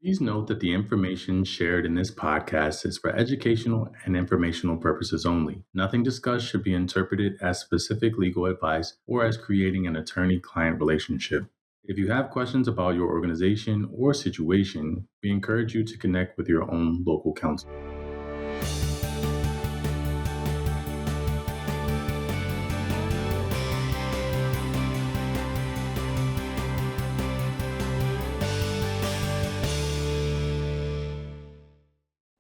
Please note that the information shared in this podcast is for educational and informational purposes only. Nothing discussed should be interpreted as specific legal advice or as creating an attorney client relationship. If you have questions about your organization or situation, we encourage you to connect with your own local counsel.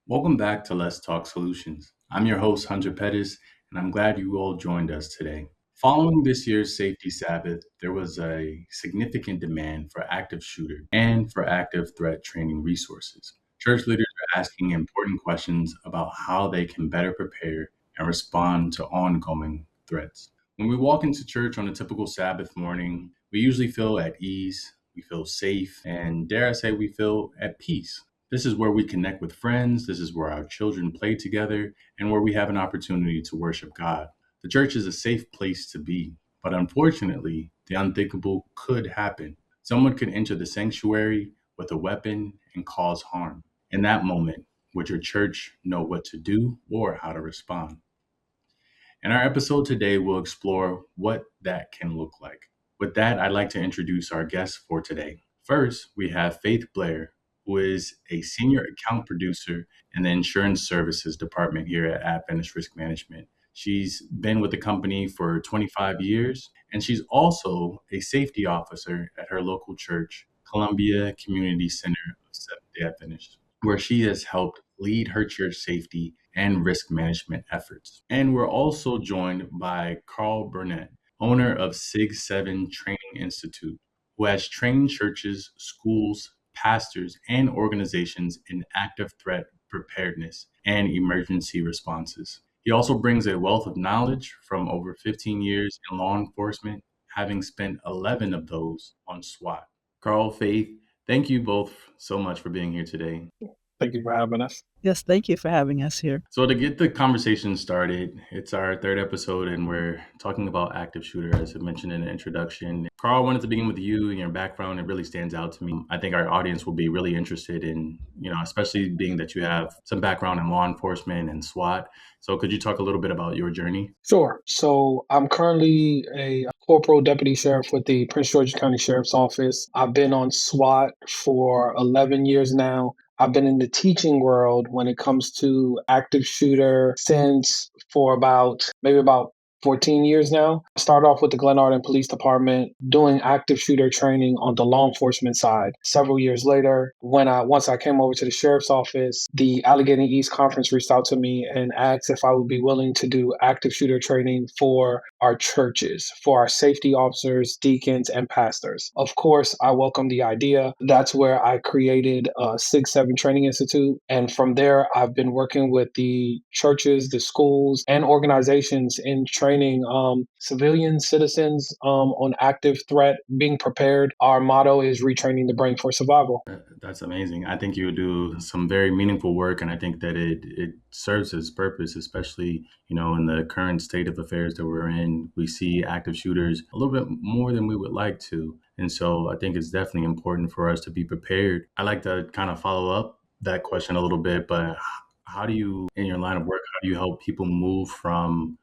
Welcome back to Let's Talk Solutions. I'm your host, Hunter Pettis, and I'm glad you all joined us today. Following this year's Safety Sabbath, there was a significant demand for active shooter and for active threat training resources. Church leaders are asking important questions about how they can better prepare and respond to ongoing threats. When we walk into church on a typical Sabbath morning, we usually feel at ease, we feel safe, and dare I say, we feel at peace. This is where we connect with friends. This is where our children play together and where we have an opportunity to worship God. The church is a safe place to be, but unfortunately, the unthinkable could happen. Someone could enter the sanctuary with a weapon and cause harm. In that moment, would your church know what to do or how to respond? In our episode today, we'll explore what that can look like. With that, I'd like to introduce our guests for today. First, we have Faith Blair, who is a senior account producer in the insurance services department here at Adventist Risk Management. She's been with the company for 25 years, and she's also a safety officer at her local church, Columbia Community Center of Seventh-day Adventist, where she has helped lead her church safety and risk management efforts. And we're also joined by Karl Burnett, owner of Sig-7 Training Institute, who has trained churches, schools, pastors, and organizations in active threat preparedness and emergency responses. He also brings a wealth of knowledge from over 15 years in law enforcement, having spent 11 of those on SWAT. Karl, Faith, thank you both so much for being here today. Thank you for having us. Yes, thank you for having us here. So to get the conversation started, it's our third episode and we're talking about active shooter, as I mentioned in the introduction. Karl, I wanted to begin with you and your background. It really stands out to me. I think our audience will be really interested in, especially being that you have some background in law enforcement and SWAT. So could you talk a little bit about your journey? Sure. So I'm currently a corporal deputy sheriff with the Prince George's County Sheriff's Office. I've been on SWAT for 11 years now. I've been in the teaching world when it comes to active shooter since for about 14 years now. I started off with the Glen Arden Police Department doing active shooter training on the law enforcement side. Several years later, once I came over to the sheriff's office, the Allegheny East Conference reached out to me and asked if I would be willing to do active shooter training for our churches, for our safety officers, deacons, and pastors. Of course, I welcomed the idea. That's where I created Sig-7 Training Institute. And from there, I've been working with the churches, the schools, and organizations in training civilian citizens on active threat, being prepared. Our motto is retraining the brain for survival. That's amazing. I think you do some very meaningful work, and I think that it serves its purpose, especially, in the current state of affairs that we're in. We see active shooters a little bit more than we would like to. And so I think it's definitely important for us to be prepared. I like to kind of follow up that question a little bit, but how do you, in your line of work, how do you help people move from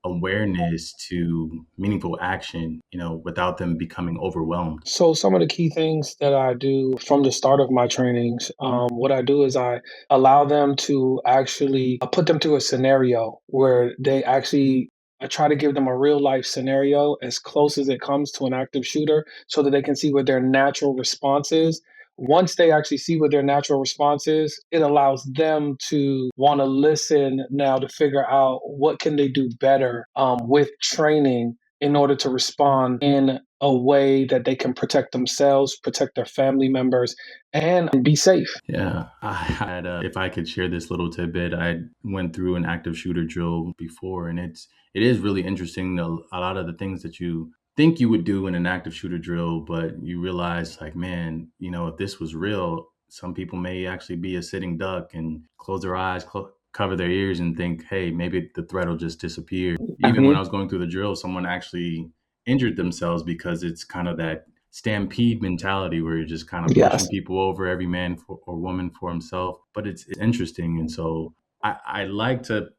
awareness to meaningful action, without them becoming overwhelmed? So some of the key things that I do from the start of my trainings, what I do is I allow them to actually put them through a scenario where they actually I try to give them a real life scenario as close as it comes to an active shooter so that they can see what their natural response is. Once they actually see what their natural response is, it allows them to want to listen now to figure out what can they do better with training in order to respond in a way that they can protect themselves, protect their family members, and be safe. Yeah, I had, if I could share this little tidbit, I went through an active shooter drill before, and it is really interesting. A lot of the things that you think you would do in an active shooter drill, but you realize, like, man, if this was real, some people may actually be a sitting duck and close their eyes, cover their ears, and think, hey, maybe the threat will just disappear. Even when I was going through the drill, someone actually injured themselves because it's kind of that stampede mentality where you're just kind of pushing Yes. people over, every man or woman for himself. But it's interesting. And so I like to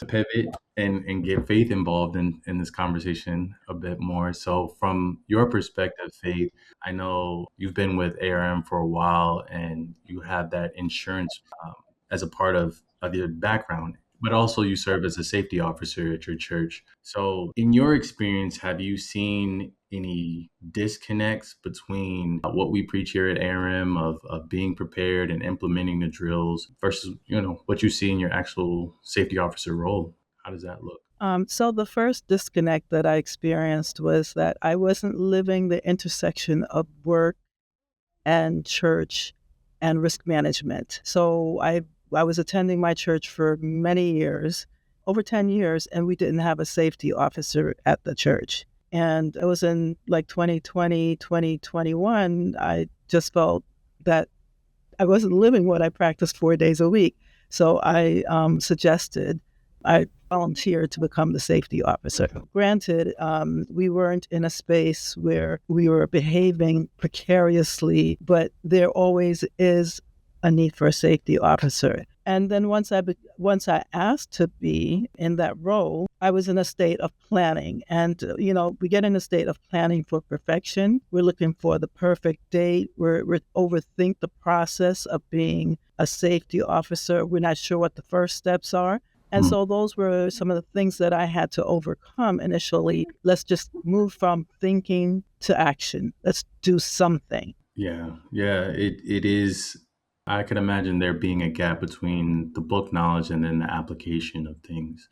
pivot and get Faith involved in this conversation a bit more. So from your perspective, Faith, I know you've been with ARM for a while and you have that insurance as a part of your background, but also you serve as a safety officer at your church. So, in your experience, have you seen any disconnects between what we preach here at ARM of being prepared and implementing the drills versus, what you see in your actual safety officer role? How does that look? So the first disconnect that I experienced was that I wasn't living the intersection of work and church and risk management. So I was attending my church for many years, over 10 years, and we didn't have a safety officer at the church. And it was in like 2020, 2021, I just felt that I wasn't living what I practiced 4 days a week. So I volunteered to become the safety officer. Granted, we weren't in a space where we were behaving precariously, but there always is a need for a safety officer. And then once I asked to be in that role, I was in a state of planning. And we get in a state of planning for perfection. We're looking for the perfect date. We overthink the process of being a safety officer. We're not sure what the first steps are. And Hmm. so those were some of the things that I had to overcome initially. Let's just move from thinking to action. Let's do something. Yeah, yeah, it is. I can imagine there being a gap between the book knowledge and then the application of things.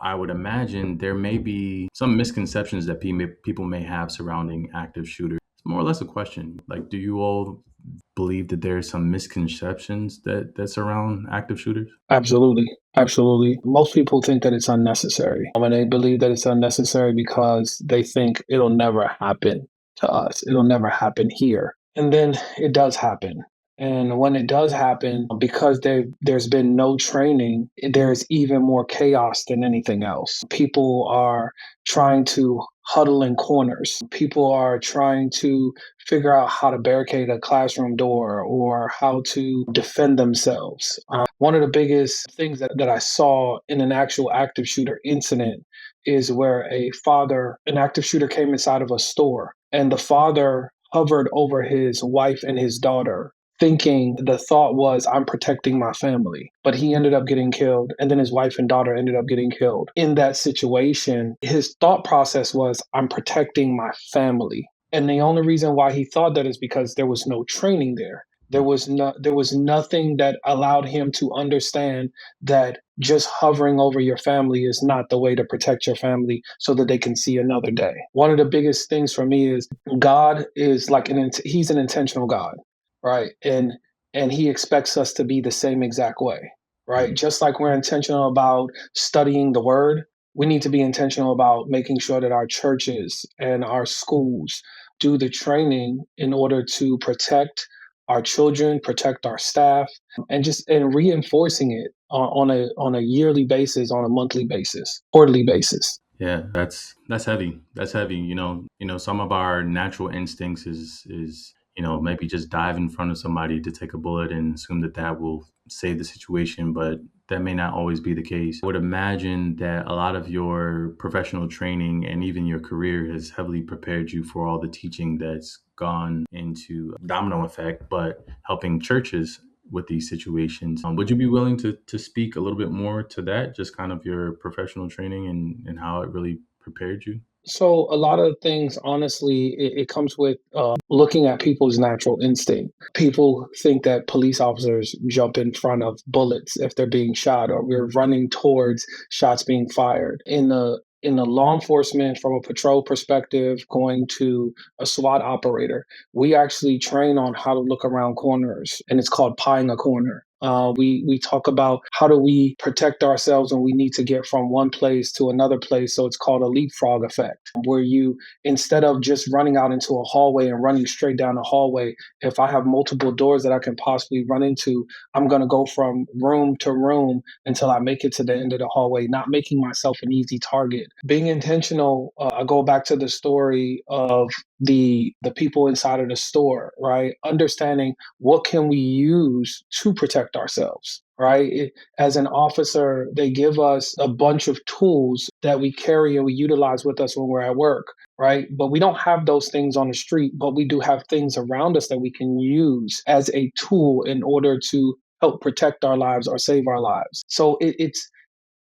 I would imagine there may be some misconceptions that people may have surrounding active shooters. It's more or less a question. Like, do you all believe that there are some misconceptions that surround active shooters? Absolutely. Absolutely. Most people think that it's unnecessary. And they believe that it's unnecessary because they think it'll never happen to us. It'll never happen here. And then it does happen. And when it does happen, because there's been no training, there's even more chaos than anything else. People are trying to huddle in corners. People are trying to figure out how to barricade a classroom door or how to defend themselves. One of the biggest things that I saw in an actual active shooter incident is where an active shooter came inside of a store, and the father hovered over his wife and his daughter, thinking the thought was, I'm protecting my family. But he ended up getting killed, and then his wife and daughter ended up getting killed. In that situation, his thought process was, I'm protecting my family. And the only reason why he thought that is because there was no training there. There was nothing that allowed him to understand that just hovering over your family is not the way to protect your family so that they can see another day. One of the biggest things for me is God is like he's an intentional God, right? And he expects us to be the same exact way, right? Just like we're intentional about studying the word, we need to be intentional about making sure that our churches and our schools do the training in order to protect our children, protect our staff, and reinforcing it on a yearly basis, on a monthly basis, quarterly basis. Yeah, that's heavy. That's heavy. Some of our natural instincts is maybe just dive in front of somebody to take a bullet and assume that will save the situation, but that may not always be the case. I would imagine that a lot of your professional training and even your career has heavily prepared you for all the teaching that's gone into domino effect, but helping churches with these situations. Would you be willing to speak a little bit more to that, just kind of your professional training and how it really prepared you? So a lot of things, honestly, it comes with looking at people's natural instinct. People think that police officers jump in front of bullets if they're being shot, or we're running towards shots being fired. In the law enforcement, from a patrol perspective, going to a SWAT operator, we actually train on how to look around corners, and it's called pieing a corner. We talk about how do we protect ourselves when we need to get from one place to another place. So it's called a leapfrog effect, where you, instead of just running out into a hallway and running straight down the hallway, if I have multiple doors that I can possibly run into, I'm going to go from room to room until I make it to the end of the hallway, not making myself an easy target. Being intentional, I go back to the story of the people inside of the store, right? Understanding what can we use to protect ourselves, right? As an officer, they give us a bunch of tools that we carry and we utilize with us when we're at work, right? But we don't have those things on the street, but we do have things around us that we can use as a tool in order to help protect our lives or save our lives. So it's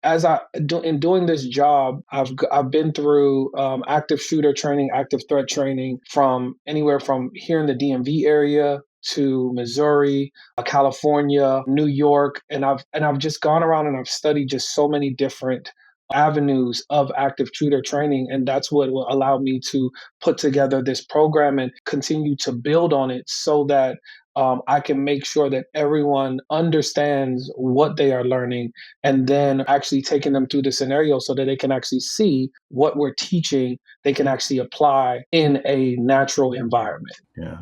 as I do in doing this job, I've been through active shooter training, active threat training from anywhere from here in the DMV area to Missouri, California, New York, and I've just gone around and I've studied just so many different avenues of active shooter training, and that's what will allow me to put together this program and continue to build on it so that I can make sure that everyone understands what they are learning and then actually taking them through the scenario so that they can actually see what we're teaching, they can actually apply in a natural environment. Yeah.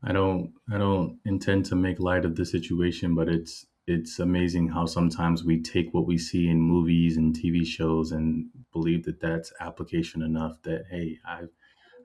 I don't intend to make light of the situation, but it's amazing how sometimes we take what we see in movies and TV shows and believe that that's application enough that hey,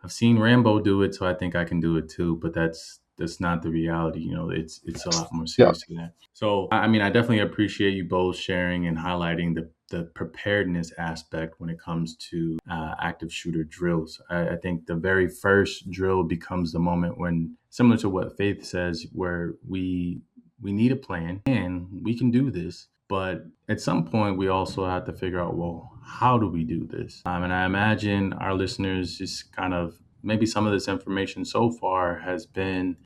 I've seen Rambo do it, so I think I can do it too. But that's not the reality. You know, it's a lot more Yeah. serious than that. So I mean, I definitely appreciate you both sharing and highlighting the preparedness aspect when it comes to active shooter drills. I think the very first drill becomes the moment when, similar to what Faith says, where we need a plan and we can do this. But at some point, we also have to figure out, well, how do we do this? And I imagine our listeners just kind of maybe some of this information so far has been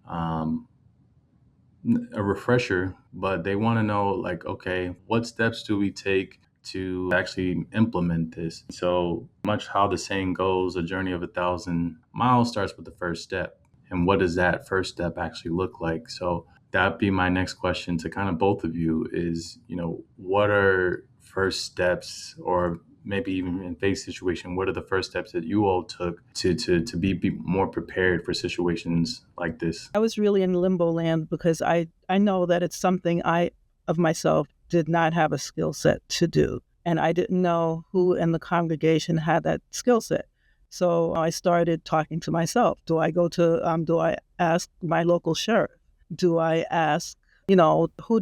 a refresher, but they want to know, like, okay, what steps do we take to actually implement this? So much how the saying goes, a journey of 1,000 miles starts with the first step. And what does that first step actually look like? So that'd be my next question to kind of both of you is, what are first steps, or maybe even in Faith's situation, what are the first steps that you all took to be more prepared for situations like this? I was really in limbo land because I know that it's something I, of myself, did not have a skill set to do. And I didn't know who in the congregation had that skill set. So I started talking to myself. Do I ask my local sheriff? Do I ask, who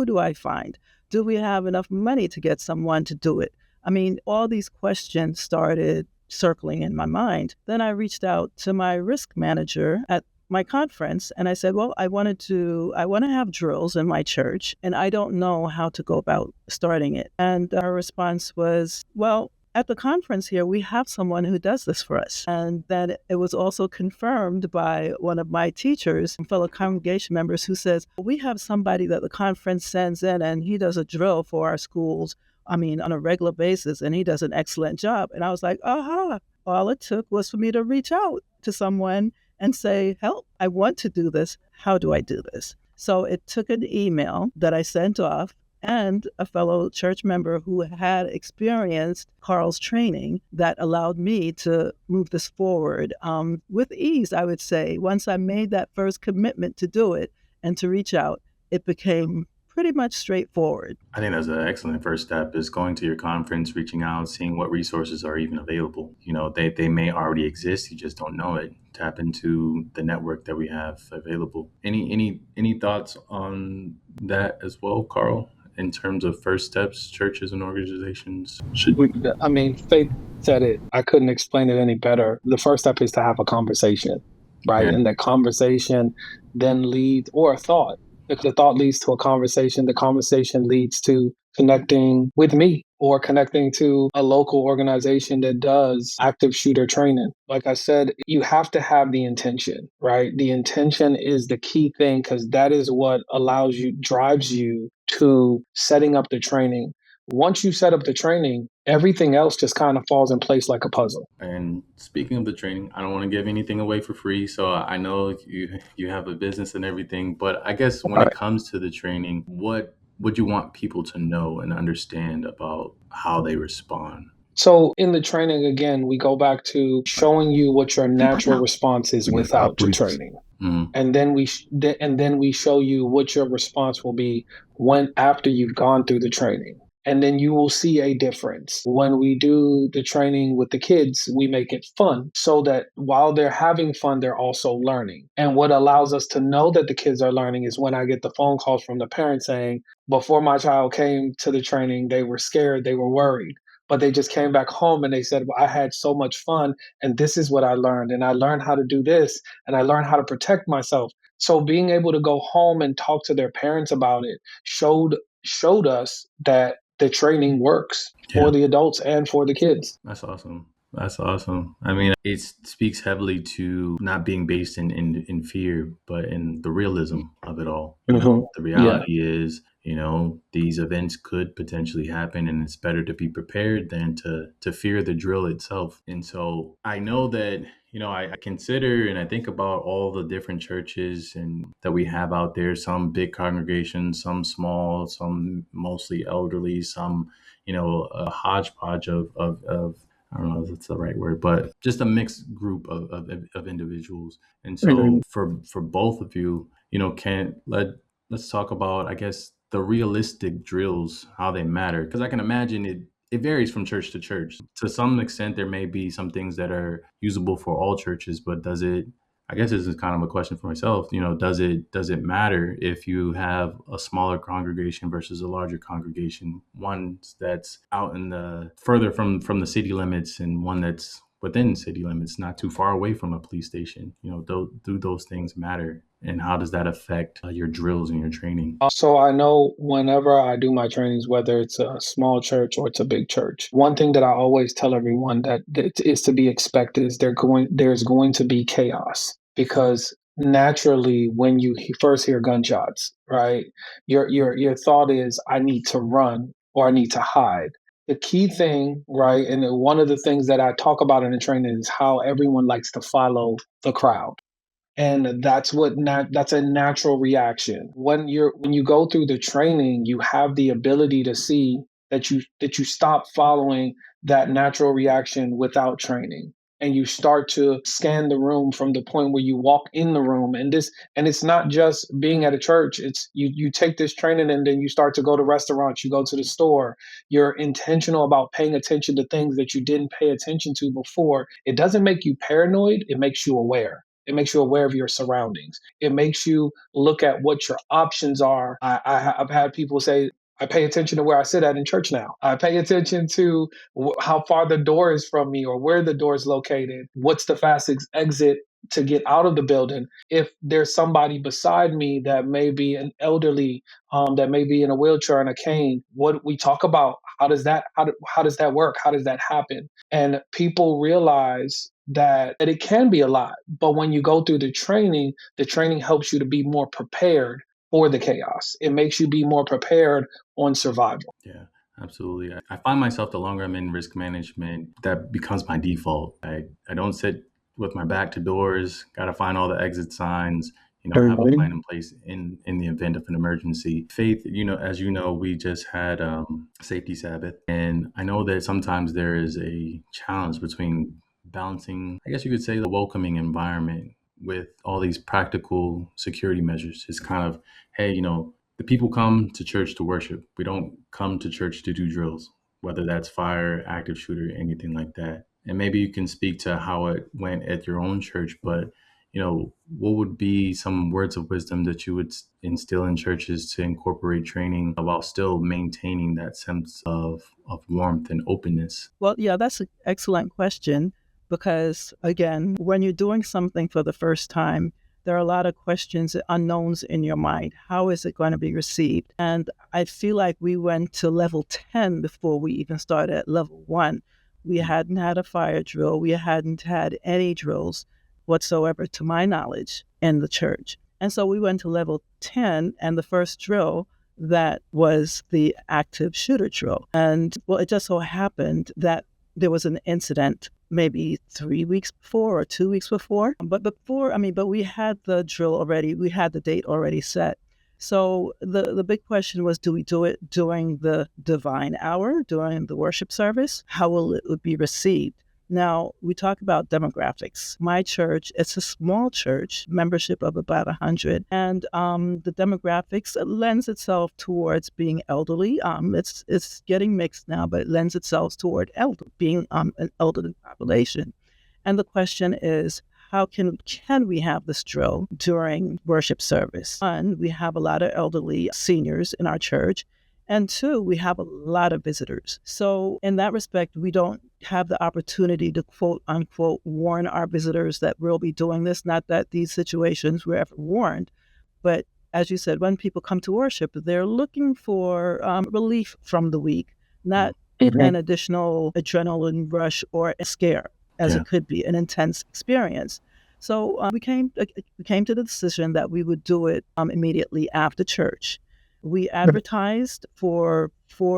do I find? Do we have enough money to get someone to do it? I mean, all these questions started circling in my mind. Then I reached out to my risk manager at my conference and I said, well, I want to have drills in my church and I don't know how to go about starting it. And her response was, well, at the conference here, we have someone who does this for us. And then it was also confirmed by one of my teachers and fellow congregation members who says, we have somebody that the conference sends in and he does a drill for our schools, on a regular basis, and he does an excellent job. And I was like, aha, all it took was for me to reach out to someone and say, help, I want to do this. How do I do this? So it took an email that I sent off and a fellow church member who had experienced Karl's training that allowed me to move this forward with ease, I would say. Once I made that first commitment to do it and to reach out, it became pretty much straightforward. I think that's an excellent first step is going to your conference, reaching out, seeing what resources are even available. They may already exist. You just don't know it. Tap into the network that we have available. Any thoughts on that as well, Karl? In terms of first steps, churches and organizations should. Faith said it. I couldn't explain it any better. The first step is to have a conversation, right? Yeah. And that conversation then leads, or a thought. The thought leads to a conversation. The conversation leads to connecting with me or connecting to a local organization that does active shooter training. Like I said, you have to have the intention, right? The intention is the key thing because that is what drives you to setting up the training. Once you set up the training, everything else just kind of falls in place like a puzzle. And speaking of the training, I don't want to give anything away for free. So I know you have a business and everything, but I guess when it comes to the training, what would you want people to know and understand about how they respond? So in the training, again, we go back to showing you what your natural response is without the training. Mm. And then we show you what your response will be after you've gone through the training. and then you will see a difference. When we do the training with the kids, we make it fun so that while they're having fun, they're also learning. And what allows us to know that the kids are learning is when I get the phone calls from the parents saying, before my child came to the training, they were scared, they were worried. But they just came back home and they said, well, I had so much fun, and this is what I learned. And I learned how to do this, and I learned how to protect myself. So being able to go home and talk to their parents about it showed us that the training works Yeah. for the adults and for the kids. That's awesome. That's awesome. I mean, it speaks heavily to not being based in fear, but in the realism of it all. Hmm. The Yeah. reality is, these events could potentially happen, and it's better to be prepared than to fear the drill itself. And so I know that, I consider and I think about all the different churches and that we have out there, some big congregations, some small, some mostly elderly, some a hodgepodge of I don't know if that's the right word, but just a mixed group of individuals. And so Mhm. for both of you, can let's talk about, I guess, the realistic drills, how they matter, because I can imagine it varies from church to church. To some extent, there may be some things that are usable for all churches, but does it? I guess this is kind of a question for myself. Does it matter if you have a smaller congregation versus a larger congregation, one that's out in the further from the city limits and one that's within city limits, not too far away from a police station? Do those things matter, and how does that affect your drills and your training? So I know whenever I do my trainings, whether it's a small church or it's a big church, one thing that I always tell everyone that is to be expected is there's going to be chaos, because naturally when you first hear gunshots, right, your thought is, I need to run or I need to hide. The key thing, right, and one of the things that I talk about in the training is how everyone likes to follow the crowd, and that's a natural reaction. When you go through the training, you have the ability to see that you stop following that natural reaction without training, and you start to scan the room from the point where you walk in the room. And it's not just being at a church. It's you take this training and then you start to go to restaurants, you go to the store. You're intentional about paying attention to things that you didn't pay attention to before. It doesn't make you paranoid, it makes you aware. It makes you aware of your surroundings. It makes you look at what your options are. I've had people say, I pay attention to where I sit at in church now. I pay attention to how far the door is from me or where the door is located. What's the fastest exit to get out of the building? If there's somebody beside me that may be an elderly, that may be in a wheelchair and a cane, what we talk about, how does that work? How does that happen? And people realize that it can be a lot. But when you go through the training helps you to be more prepared for the chaos. It makes you be more prepared on survival. Yeah, absolutely. I find myself, the longer I'm in risk management, that becomes my default. I don't sit with my back to doors, got to find all the exit signs, have a Everybody. plan in place in the event of an emergency. Faith, as you know, we just had safety Sabbath. And I know that sometimes there is a challenge between balancing, I guess you could say, the welcoming environment with all these practical security measures. It's kind of, hey, the people come to church to worship. We don't come to church to do drills, whether that's fire, active shooter, anything like that. And maybe you can speak to how it went at your own church, but what would be some words of wisdom that you would instill in churches to incorporate training while still maintaining that sense of warmth and openness? Well, yeah, that's an excellent question because, again, when you're doing something for the first time, there are a lot of questions, unknowns in your mind. How is it going to be received? And I feel like we went to level 10 before we even started at level 1. We hadn't had a fire drill. We hadn't had any drills whatsoever, to my knowledge, in the church. And so we went to level 10, and the first drill that was the active shooter drill. And well, it just so happened that there was an incident maybe 3 weeks before or 2 weeks before. But we had the drill already, we had the date already set. So the big question was, do we do it during the divine hour, during the worship service? How will it be received? Now, we talk about demographics. My church, it's a small church, membership of about 100, and the demographics lends itself towards being elderly. It's getting mixed now, but it lends itself toward being an elderly population. And the question is, how can we have this drill during worship service? One, we have a lot of elderly seniors in our church. And two, we have a lot of visitors. So in that respect, we don't have the opportunity to quote unquote warn our visitors that we'll be doing this. Not that these situations were ever warned, but as you said, when people come to worship, they're looking for relief from the week, not an additional adrenaline rush or a scare, as Yeah. it could be an intense experience. So we came to the decision that we would do it immediately after church. We advertised for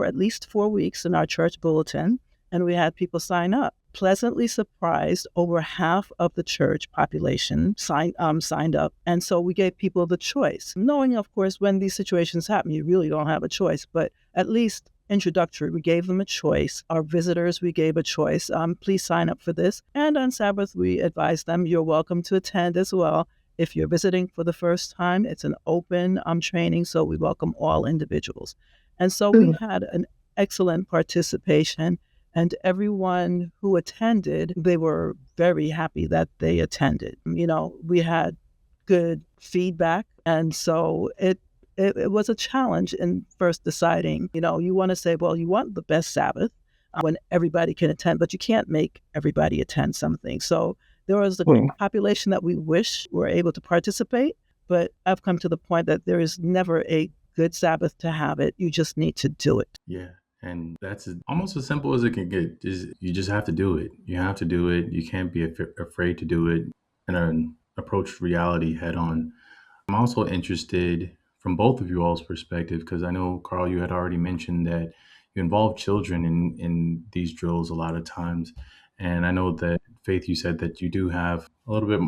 at least 4 weeks in our church bulletin, and we had people sign up. Pleasantly surprised, over half of the church population signed up, and so we gave people the choice, knowing, of course, when these situations happen, you really don't have a choice, but at least introductory, we gave them a choice. Our visitors, we gave a choice. Please sign up for this. And on Sabbath, we advised them you're welcome to attend as well. If you're visiting for the first time, it's an open training, so we welcome all individuals. And so we had an excellent participation, and everyone who attended, they were very happy that they attended. We had good feedback, and so it was a challenge in first deciding, you want to say, well, you want the best Sabbath when everybody can attend, but you can't make everybody attend something. So there was a population that we wish were able to participate, but I've come to the point that there is never a good Sabbath to have it. You just need to do it. Yeah. And that's almost as simple as it can get. You just have to do it. You have to do it. You can't be afraid to do it and approach reality head on. I'm also interested from both of you all's perspective, because I know, Karl, you had already mentioned that you involve children in these drills a lot of times. And I know that, Faith, you said that you do have a little bit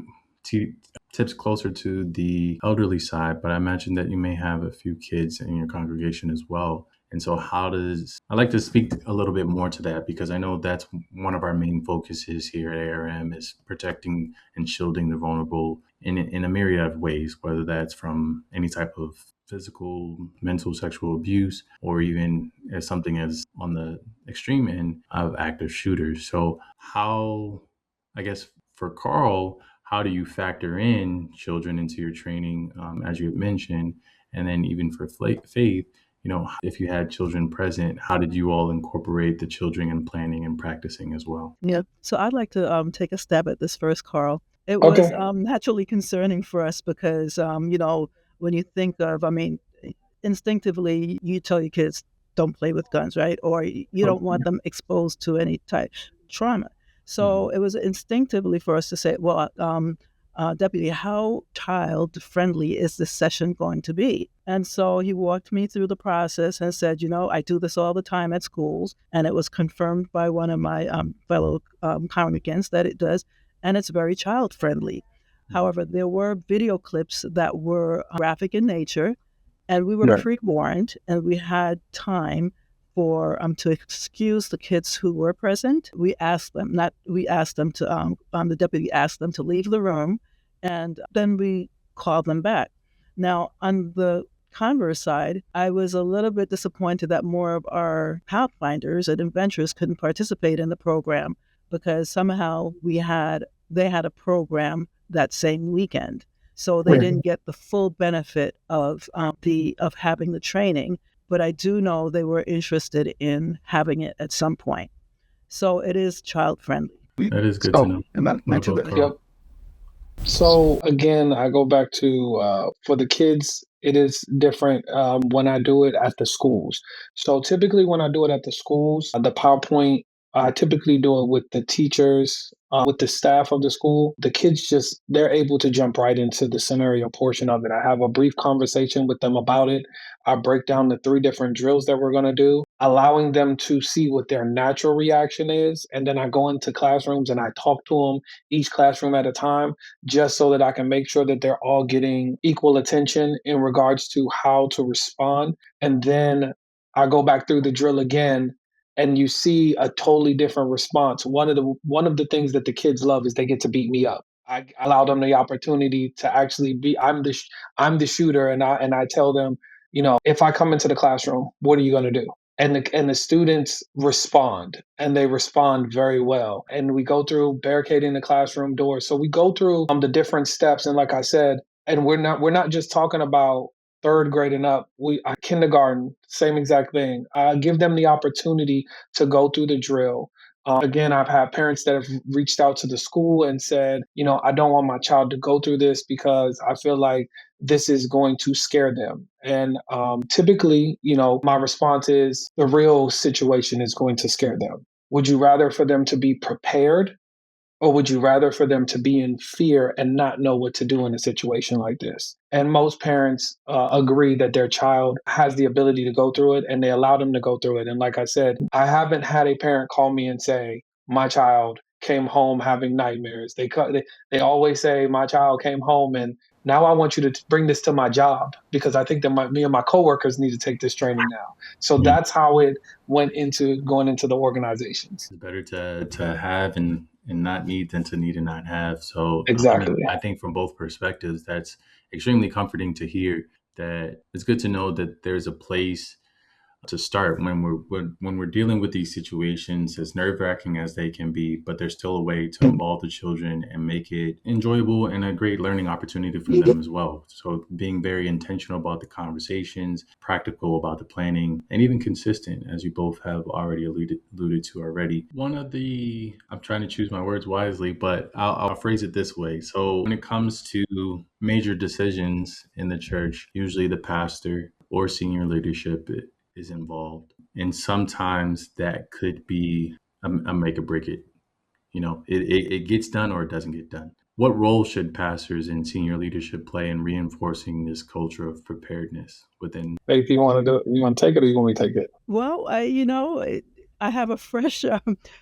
tips closer to the elderly side, but I imagine that you may have a few kids in your congregation as well. And so I'd like to speak a little bit more to that, because I know that's one of our main focuses here at ARM is protecting and shielding the vulnerable in a myriad of ways, whether that's from any type of physical, mental, sexual abuse, or even as something as on the extreme end of active shooters. So I guess for Karl, how do you factor in children into your training, as you had mentioned? And then even for Faith, if you had children present, how did you all incorporate the children in planning and practicing as well? Yeah. So I'd like to take a stab at this first, Karl. It was Okay. naturally concerning for us because, when you think of, instinctively, you tell your kids, don't play with guns, right? Or you Oh, don't want them exposed to any type trauma. So mhm. it was instinctively for us to say, well, Deputy, how child friendly is this session going to be? And so he walked me through the process and said, I do this all the time at schools. And it was confirmed by one of my fellow congregants that it does. And it's very child friendly. However, there were video clips that were graphic in nature, and we were Right. pre-warned, and we had time for to excuse the kids who were present. We asked them, not we asked them to the deputy asked them to leave the room, and then we called them back. Now, on the converse side, I was a little bit disappointed that more of our pathfinders and adventurers couldn't participate in the program because somehow they had a program that same weekend. So they didn't get the full benefit of having the training, but I do know they were interested in having it at some point. So it is child friendly. That is good to So, know. and that What about yep. Karl? So again, I go back to for the kids, it is different when I do it at the schools. So typically, when I do it at the schools, the PowerPoint, I typically do it with the teachers, with the staff of the school. The kids they're able to jump right into the scenario portion of it. I have a brief conversation with them about it. I break down the 3 different drills that we're going to do, allowing them to see what their natural reaction is. And then I go into classrooms and I talk to them each classroom at a time just so that I can make sure that they're all getting equal attention in regards to how to respond. And then I go back through the drill again and you see a totally different response. One of the things that the kids love is they get to beat me up. I allow them the opportunity to actually be. I'm the shooter, and I tell them, if I come into the classroom, what are you going to do? And the students respond, and they respond very well. And we go through barricading the classroom doors. So we go through the different steps. And like I said, and we're not just talking about third grade and up. We kindergarten, same exact thing. I give them the opportunity to go through the drill. Again, I've had parents that have reached out to the school and said, I don't want my child to go through this because I feel like this is going to scare them. And typically, my response is the real situation is going to scare them. Would you rather for them to be prepared, or would you rather for them to be in fear and not know what to do in a situation like this? And most parents agree that their child has the ability to go through it, and they allow them to go through it. And like I said, I haven't had a parent call me and say, my child came home having nightmares. They always say, my child came home and now I want you to bring this to my job because I think that me and my coworkers need to take this training now. So Mm. that's how it went into going into the organizations. It's better to have and not need than to need and not have. So, I mean, Exactly. I think from both perspectives, that's extremely comforting to hear. That it's good to know that there's a place to start when we're dealing with these situations, as nerve-wracking as they can be, but there's still a way to involve the children and make it enjoyable and a great learning opportunity for them as well. So being very intentional about the conversations, practical about the planning, and even consistent, as you both have already alluded to already. I'm trying to choose my words wisely, but I'll phrase it this way. So when it comes to major decisions in the church, usually the pastor or senior leadership is involved. And sometimes that could be a make or break it. It gets done or it doesn't get done. What role should pastors and senior leadership play in reinforcing this culture of preparedness within? Faith, you want to take it, or you want me to take it? Well, I have a fresh,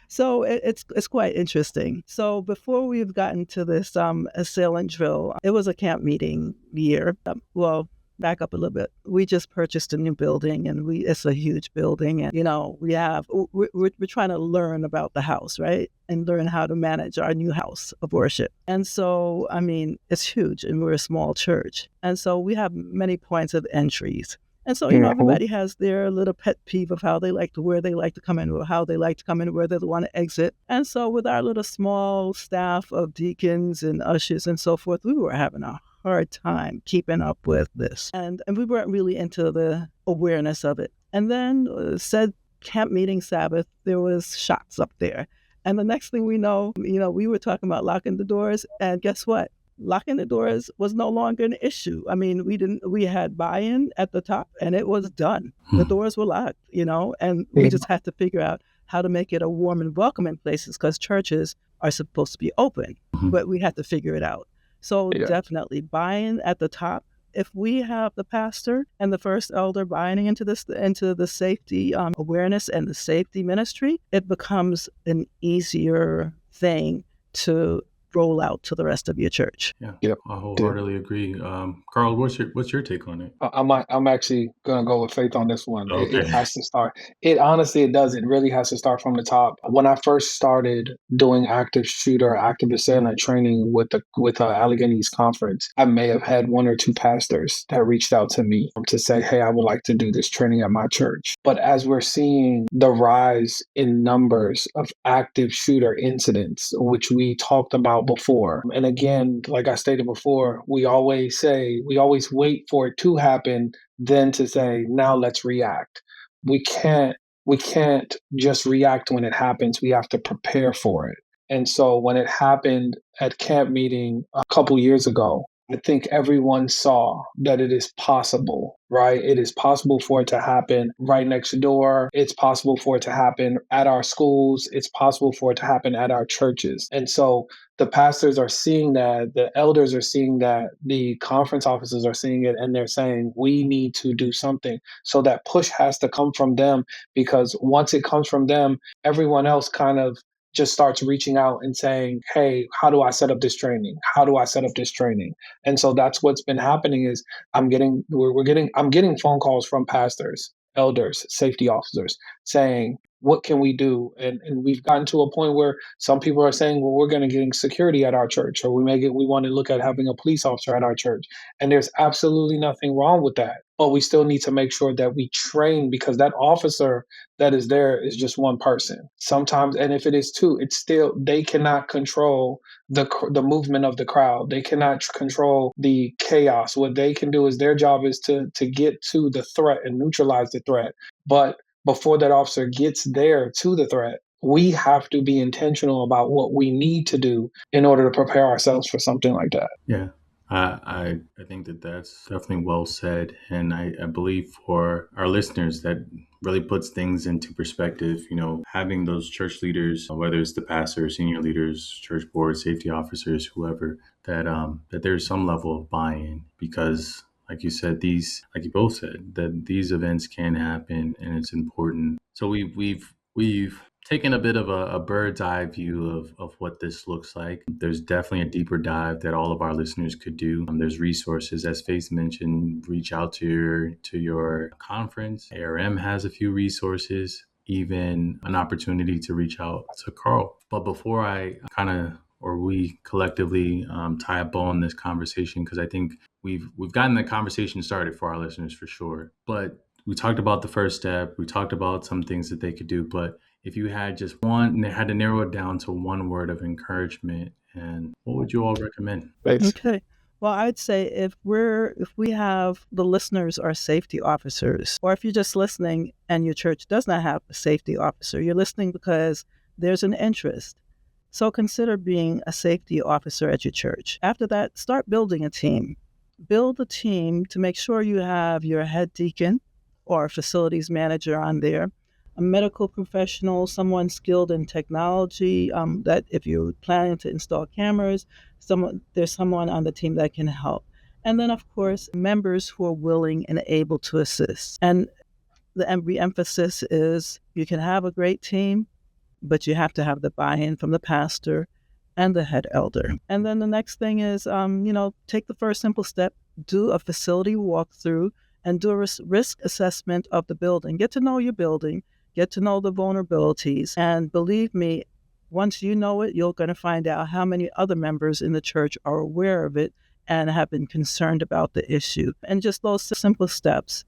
so it's quite interesting. So before we've gotten to this assailant drill, it was a camp meeting year. Well, back up a little bit. We just purchased a new building, and it's a huge building, and we're trying to learn about the house, right, and learn how to manage our new house of worship. And so, I mean, it's huge, and we're a small church, and so we have many points of entries. And so, everybody has their little pet peeve of where they like to come in, or how they like to come in, where they want to exit. And so with our little small staff of deacons and ushers and so forth, we were having a hard time keeping up with this. And we weren't really into the awareness of it. And then said camp meeting Sabbath, there was shots up there. And the next thing we know, we were talking about locking the doors. And guess what? Locking the doors was no longer an issue. I mean, we had buy-in at the top, and it was done. The doors were locked, and we just had to figure out how to make it a warm and welcoming places, because churches are supposed to be open, but we had to figure it out. So definitely buy-in at the top. If we have the pastor and the first elder buying into the safety awareness and the safety ministry, it becomes an easier thing to roll out to the rest of your church. Yeah, yep. I wholeheartedly agree. Karl, what's your take on it? I'm actually gonna go with Faith on this one. Okay. It has to start. It honestly, it does. It really has to start from the top. When I first started doing active shooter, active assailant training with Allegheny East Conference, I may have had one or two pastors that reached out to me to say, "Hey, I would like to do this training at my church." But as we're seeing the rise in numbers of active shooter incidents, which we talked about before, and again, like I stated before, we always wait for it to happen, then to say, now let's react. We can't just react when it happens. We have to prepare for it. And so when it happened at camp meeting a couple years ago, I think everyone saw that it is possible, right? It is possible for it to happen right next door. It's possible for it to happen at our schools. It's possible for it to happen at our churches. And so the pastors are seeing that, the elders are seeing that, the conference officers are seeing it, and they're saying, we need to do something. So that push has to come from them, because once it comes from them, everyone else kind of just starts reaching out and saying, hey, how do I set up this training? How do I set up this training? And so that's what's been happening is I'm getting phone calls from pastors, elders, safety officers saying, what can we do? And we've gotten to a point where some people are saying, well, we're going to get security at our church, or we want to look at having a police officer at our church. And there's absolutely nothing wrong with that. But we still need to make sure that we train, because that officer that is there is just one person. Sometimes, and if it is two, it's still, they cannot control the movement of the crowd. They cannot control the chaos. What they can do is, their job is to get to the threat and neutralize the threat. But before that officer gets there to the threat, we have to be intentional about what we need to do in order to prepare ourselves for something like that. Yeah, I think that that's definitely well said, and I believe for our listeners that really puts things into perspective. You know, having those church leaders, whether it's the pastor, senior leaders, church board, safety officers, whoever, that there's some level of buy-in, because like you said, like you both said, that these events can happen, and it's important. So we've taken a bit of a bird's eye view of what this looks like. There's definitely a deeper dive that all of our listeners could do. There's resources, as Faith mentioned. Reach out to your conference. ARM has a few resources, even an opportunity to reach out to Karl. But before I we collectively tie a bow on this conversation, because I think we've gotten the conversation started for our listeners for sure. But we talked about the first step. We talked about some things that they could do. But if you had just one, had to narrow it down to one word of encouragement, and what would you all recommend? Thanks. Okay. Well, I'd say if we have the listeners are safety officers, or if you're just listening and your church does not have a safety officer, you're listening because there's an interest. So consider being a safety officer at your church. After that, start building a team. Build a team to make sure you have your head deacon or facilities manager on there, a medical professional, someone skilled in technology, that if you're planning to install cameras, there's someone on the team that can help. And then, of course, members who are willing and able to assist. And the emphasis is you can have a great team, but you have to have the buy-in from the pastor and the head elder. And then the next thing is, take the first simple step, do a facility walkthrough, and do a risk assessment of the building. Get to know your building, get to know the vulnerabilities, and believe me, once you know it, you're going to find out how many other members in the church are aware of it and have been concerned about the issue. And just those simple steps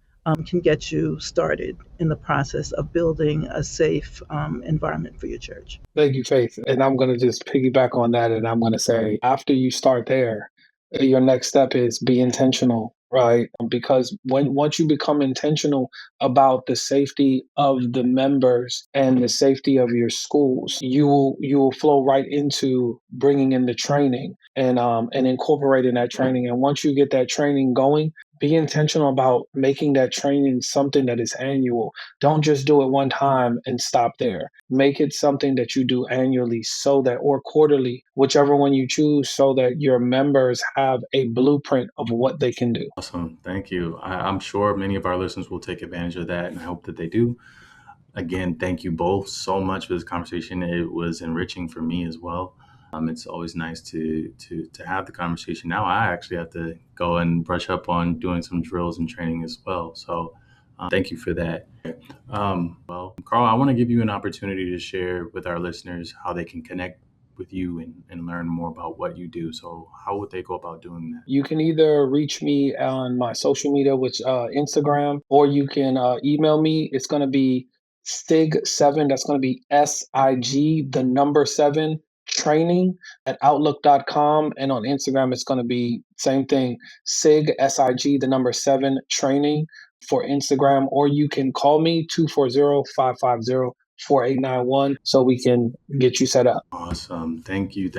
can get you started in the process of building a safe environment for your church. Thank you, Faith. And I'm going to just piggyback on that. And I'm going to say, after you start there, your next step is be intentional, right? Because once you become intentional about the safety of the members and the safety of your schools, you will flow right into bringing in the training and incorporating that training. And once you get that training going, be intentional about making that training something that is annual. Don't just do it one time and stop there. Make it something that you do annually, or quarterly, whichever one you choose, so that your members have a blueprint of what they can do. Awesome. Thank you. I'm sure many of our listeners will take advantage of that, and I hope that they do. Again, thank you both so much for this conversation. It was enriching for me as well. It's always nice to have the conversation. Now I actually have to go and brush up on doing some drills and training as well. So thank you for that. Well, Karl, I want to give you an opportunity to share with our listeners how they can connect with you and learn more about what you do. So how would they go about doing that? You can either reach me on my social media, which Instagram, or you can email me. It's going to be SIG7. That's going to be SIG, the number 7, training at outlook.com. And on Instagram, it's going to be same thing, SIG, the number 7, training for Instagram. Or you can call me 240-550-4891 so we can get you set up. Awesome. Thank you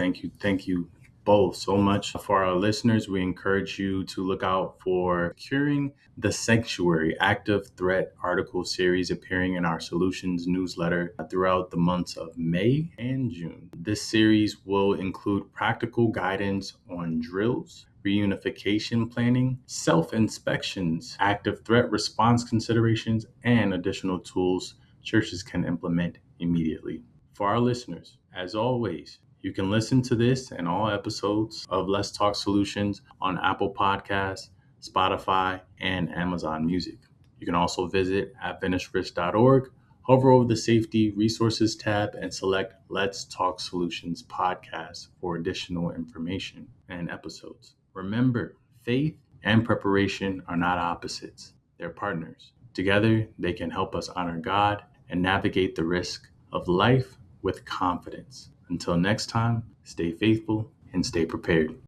both so much. For our listeners, we encourage you to look out for Curing the Sanctuary Active Threat article series appearing in our Solutions newsletter throughout the months of May and June. This series will include practical guidance on drills, reunification planning, self-inspections, active threat response considerations, and additional tools churches can implement immediately. For our listeners, as always, you can listen to this and all episodes of Let's Talk Solutions on Apple Podcasts, Spotify, and Amazon Music. You can also visit adventistfrisk.org Hover over the Safety Resources tab and select Let's Talk Solutions podcast for additional information and episodes. Remember, faith and preparation are not opposites, they're partners. Together, they can help us honor God and navigate the risk of life with confidence. Until next time, stay faithful and stay prepared.